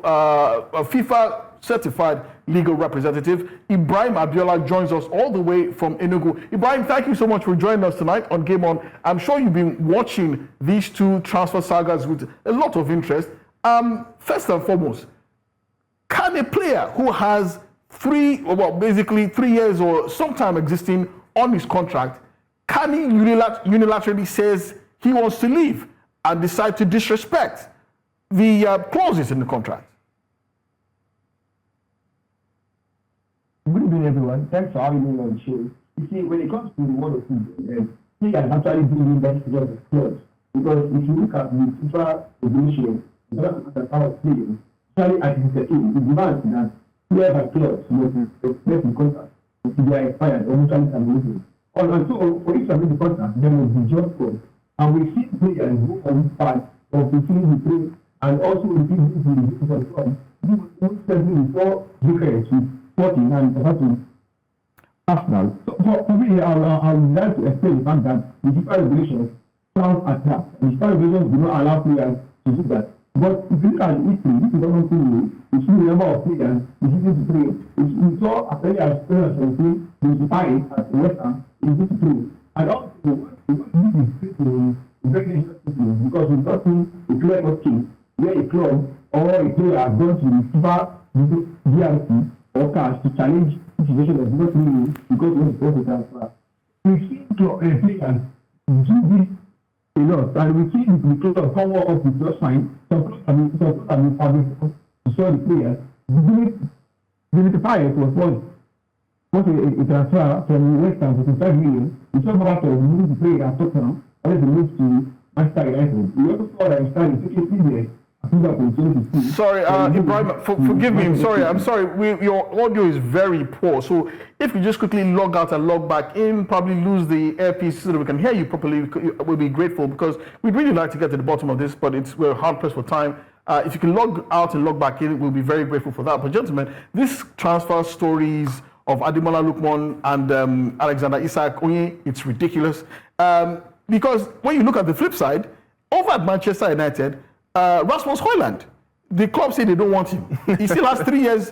a FIFA certified legal representative. Ibrahim Abiola joins us all the way from Enugu. Ibrahim, thank you so much for joining us tonight on Game On. I'm sure you've been watching these two transfer sagas with a lot of interest. First and foremost, can a player who has basically 3 years or some time existing on his contract, can he unilaterally says he wants to leave and decide to disrespect the clauses in the contract? Good evening, everyone. Thanks for having me on the show. You see, when it comes to the world of football, players actually do invest in the clubs. Because if you look at the FIFA regulation, the power of players, especially at the team, it demands that players and clubs must respect the contract if they are expired or mutually terminated. And so, for each of the contract, there must be just cause. And we see players who are this part of fulfilling the play and also refusing to the club. This was before Bucharest with 40 and perhaps Arsenal. So for me, I would like to explain the fact that the FIFA regulations sound attack. The FIFA regulations do not allow players to do that. But if you look at the history, this is not new. You see the number of players refusing to play. We saw a player as players from the team, the Paris at West Ham, refusing to play. And also, this is very interesting because we've not seen a clear case where a club or a player has gone to the FIFA DRC or cash to challenge the situation that is not really because we want to transfer. We've seen players do this a lot, and we see the club come up with just fine. Some clubs have been public to show the players. The notifier was a transfer from West Ham for 5 million. We saw about to move the player at Tottenham, and then move to Manchester United. We also saw that he started taking there. Sorry, Ibrahim, forgive me. I'm sorry. Your audio is very poor. So if you just quickly log out and log back in, probably lose the earpiece so that we can hear you properly, we'll be grateful because we'd really like to get to the bottom of this, but we're hard pressed for time. If you can log out and log back in, we'll be very grateful for that. But gentlemen, this transfer stories of Ademola, Lookman, and Alexander Isak, it's ridiculous. Because when you look at the flip side, over at Manchester United, Rasmus Højlund, the club say they don't want him. He still has 3 years.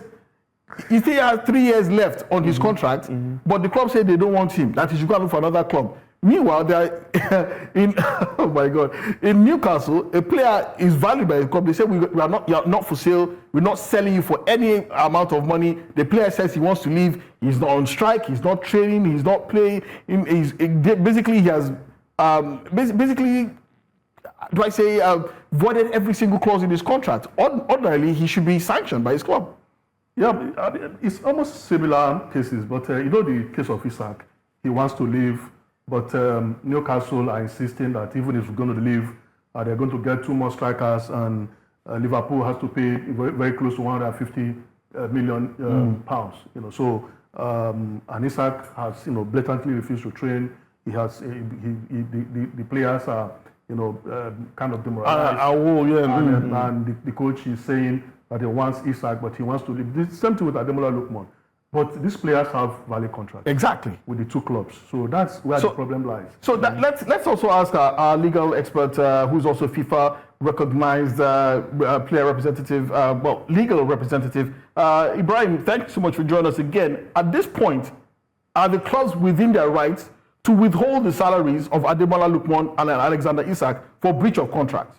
He still has 3 years left on his contract, but the club say they don't want him. That he should go look for another club. Meanwhile, they are in Newcastle, a player is valued by the club. They say you are not for sale. We're not selling you for any amount of money. The player says he wants to leave. He's not on strike. He's not training. He's not playing. Basically, he has do I say voided every single clause in his contract? Ordinarily, he should be sanctioned by his club. Yeah, it's almost similar cases, but you know the case of Isak, he wants to leave, but Newcastle are insisting that even if he's going to leave, they're going to get 2 more strikers, and Liverpool has to pay very close to 150 million pounds. So and Isak has blatantly refused to train. He has the players are kind of demoralized. And the coach is saying that he wants Isak, but he wants to leave. The same thing with Ademola, Lookman. But these players have valid contracts. Exactly. With the 2 clubs. So that's where the problem lies. So let's also ask our legal expert, who's also FIFA recognized player representative, legal representative. Ibrahim, thank you so much for joining us again. At this point, are the clubs within their rights to withhold the salaries of Ademola, Lookman, and Alexander Isak for breach of contract?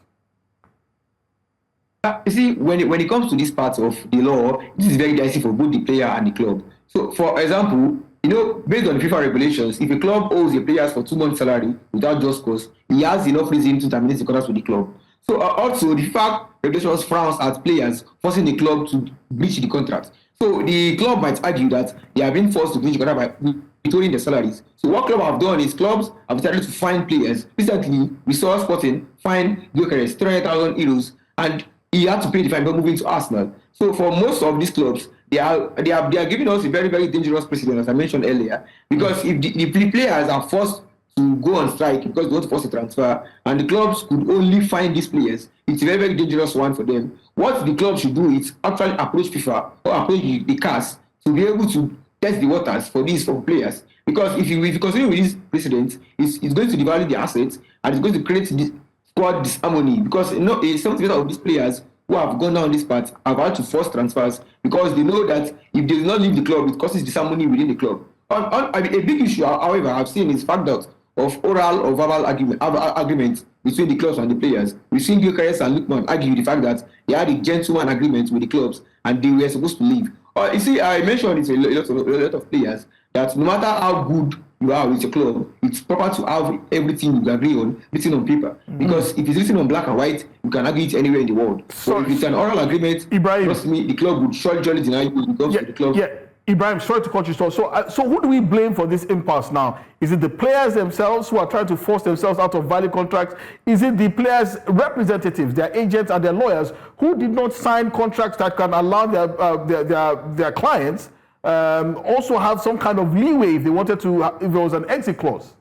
You see, when it comes to this part of the law, this is very dicey for both the player and the club. So, for example, based on the FIFA regulations, if a club owes the players for 2 months' salary without just cause, he has enough reason to terminate the contract with the club. So, also, the FIFA regulations frowns at players forcing the club to breach the contract. So, the club might argue that they are being forced to breach the contract by withholding their salaries. So what club have done is clubs have decided to fine players. Recently, we saw Sporting fine Bucharest 300,000 euros, and he had to pay the fine by moving to Arsenal. So for most of these clubs, they are giving us a very, very dangerous precedent, as I mentioned earlier, because if the players are forced to go on strike because they want to force a transfer, and the clubs could only fine these players, it's a very, very dangerous one for them. What the club should do is actually approach FIFA or approach the CAS to be able to test the waters for players. Because if you continue with this precedent, it's going to devalue the assets and it's going to create this squad disharmony. Because 70% of these players who have gone down this path have had to force transfers because they know that if they do not leave the club, it causes disharmony within the club. I mean, a big issue, however, I've seen is fact that of oral or verbal agreements between the clubs and the players. We've seen Gyökeres and Lookman argue the fact that they had a gentleman agreement with the clubs and they were supposed to leave. You see, I mentioned it a lot of players that no matter how good you are with your club, it's proper to have everything you agree on written on paper. Because if it's written on black and white, you can argue it anywhere in the world. So if it's an oral agreement, Ibrahim, trust me, the club would surely deny you when it comes to the club. Yeah, Ibrahim, sorry to cut you short. So who do we blame for this impasse now? Is it the players themselves who are trying to force themselves out of valid contracts? Is it the players' representatives, their agents and their lawyers who did not sign contracts that can allow their clients also have some kind of leeway if they wanted to, if there was an exit clause?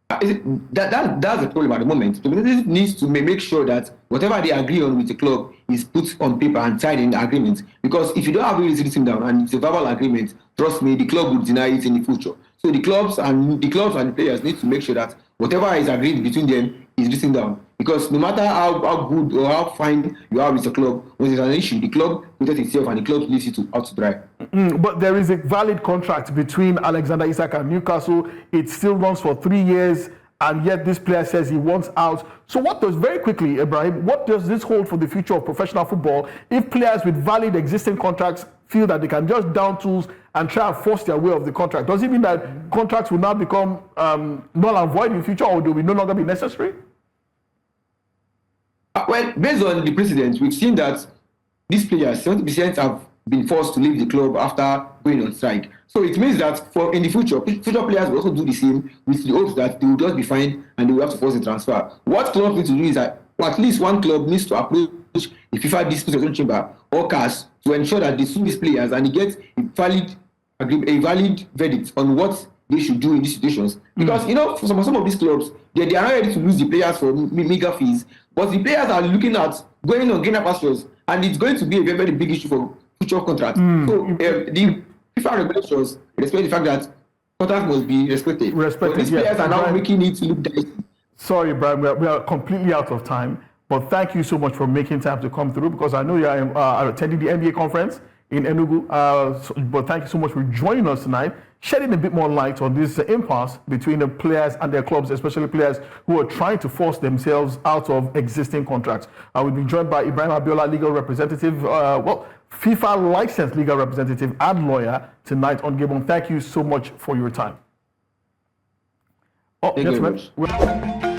That's the problem at the moment. The organization needs to make sure that whatever they agree on with the club is put on paper and signed in the agreement. Because if you don't have it written down and it's a verbal agreement, trust me, the club will deny it in the future. So the clubs and the players need to make sure that whatever is agreed between them is written down. Because no matter how good or how fine you are with the club, when there's an issue, the club protects itself and the club leaves it out to dry. But there is a valid contract between Alexander Isak and Newcastle. It still runs for 3 years, and yet this player says he wants out. So what does, very quickly, Ibrahim, what does this hold for the future of professional football if players with valid existing contracts feel that they can just down tools and try and force their way of the contract? Does it mean that contracts will now become null and void in future, or do we no longer be necessary? Well, based on the precedent, we've seen that these players, 70% have been forced to leave the club after going on strike. So it means that in the future players will also do the same with the hopes that they will just be fined and they will have to force a transfer. What clubs need to do is that at least one club needs to approach the FIFA dispute resolution chamber or CAS to ensure that they sue these players and they get a valid verdict on what they should do in these situations. Because, for some of these clubs, they are not ready to lose the players for mega fees, but the players are looking at going on greener pastures, and it's going to be a very, very big issue for future contracts. So the FIFA regulations respect the fact that contracts must be respected. But these players are now making it look dicey. Sorry, Brian, we are completely out of time, but thank you so much for making time to come through, because I know you are attending the NBA conference in Enugu, but thank you so much for joining us tonight, shedding a bit more light on this impasse between the players and their clubs, especially players who are trying to force themselves out of existing contracts. We've been joined by Ibrahim Abiola, legal representative, FIFA licensed legal representative and lawyer tonight on Gabon. Thank you so much for your time. Thank you very much.